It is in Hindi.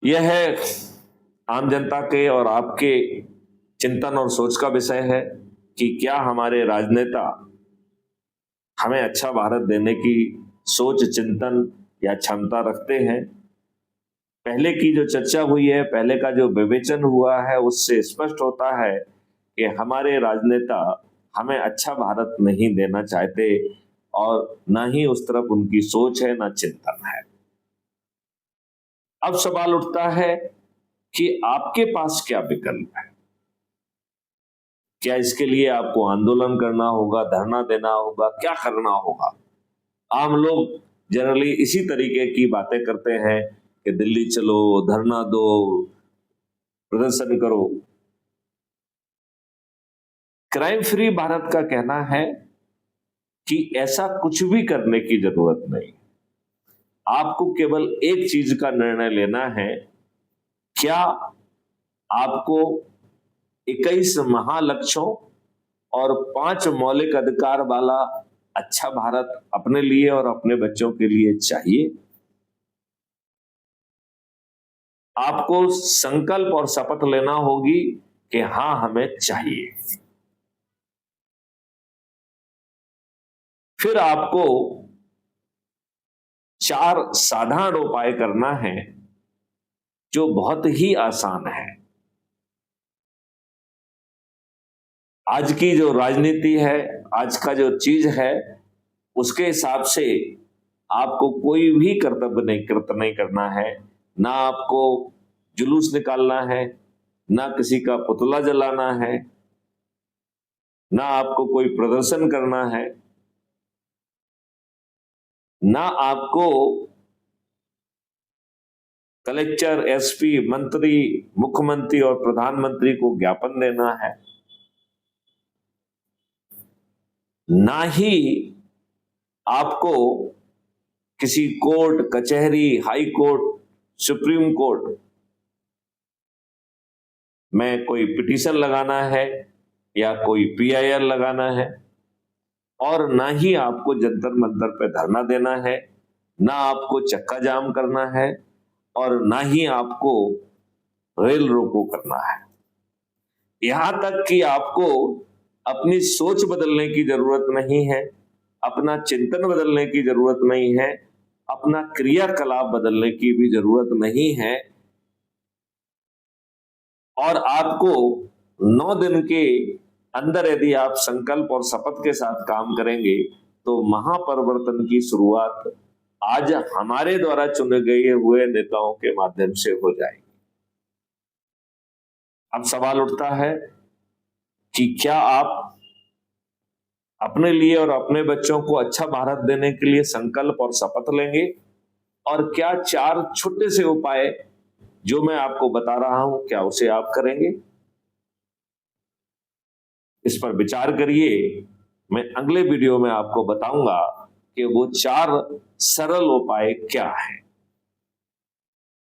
यह है आम जनता के और आपके चिंतन और सोच का विषय है कि क्या हमारे राजनेता हमें अच्छा भारत देने की सोच, चिंतन या क्षमता रखते हैं। पहले की जो चर्चा हुई है, पहले का जो विवेचन हुआ है, उससे स्पष्ट होता है कि हमारे राजनेता हमें अच्छा भारत नहीं देना चाहते और न ही उस तरफ उनकी सोच है, न चिंतन है। अब सवाल उठता है कि आपके पास क्या विकल्प है? क्या इसके लिए आपको आंदोलन करना होगा, धरना देना होगा, क्या करना होगा? आम लोग जनरली इसी तरीके की बातें करते हैं कि दिल्ली चलो, धरना दो, प्रदर्शन करो। क्राइम फ्री भारत का कहना है कि ऐसा कुछ भी करने की जरूरत नहीं। आपको केवल एक चीज का निर्णय लेना है, क्या आपको 21 महालक्ष्यों और 5 मौलिक अधिकार वाला अच्छा भारत अपने लिए और अपने बच्चों के लिए चाहिए? आपको संकल्प और शपथ लेना होगी कि हां, हमें चाहिए। फिर आपको 4 साधारण उपाय करना है जो बहुत ही आसान है। आज की जो राजनीति है, आज का जो चीज है, उसके हिसाब से आपको कोई भी कर्तव्य नहीं करना है। ना आपको जुलूस निकालना है, ना किसी का पुतला जलाना है, ना आपको कोई प्रदर्शन करना है, ना आपको कलेक्टर, एसपी, मंत्री, मुख्यमंत्री और प्रधानमंत्री को ज्ञापन देना है, ना ही आपको किसी कोर्ट, कचहरी, हाई कोर्ट, सुप्रीम कोर्ट में कोई पिटीशन लगाना है या कोई पीआईआर लगाना है, और ना ही आपको जंतर मंतर पे धरना देना है, ना आपको चक्का जाम करना है, और ना ही आपको रेल रोको करना है। यहां तक कि आपको अपनी सोच बदलने की जरूरत नहीं है, अपना चिंतन बदलने की जरूरत नहीं है, अपना क्रियाकलाप बदलने की भी जरूरत नहीं है। और आपको 9 दिन के अंदर यदि आप संकल्प और शपथ के साथ काम करेंगे तो महापरिवर्तन की शुरुआत आज हमारे द्वारा चुने गए हुए नेताओं के माध्यम से हो जाएगी। अब सवाल उठता है कि क्या आप अपने लिए और अपने बच्चों को अच्छा भारत देने के लिए संकल्प और शपथ लेंगे? और क्या 4 छोटे से उपाय जो मैं आपको बता रहा हूं, क्या उसे आप करेंगे? इस पर विचार करिए। मैं अगले वीडियो में आपको बताऊंगा कि वो 4 सरल उपाय क्या हैं।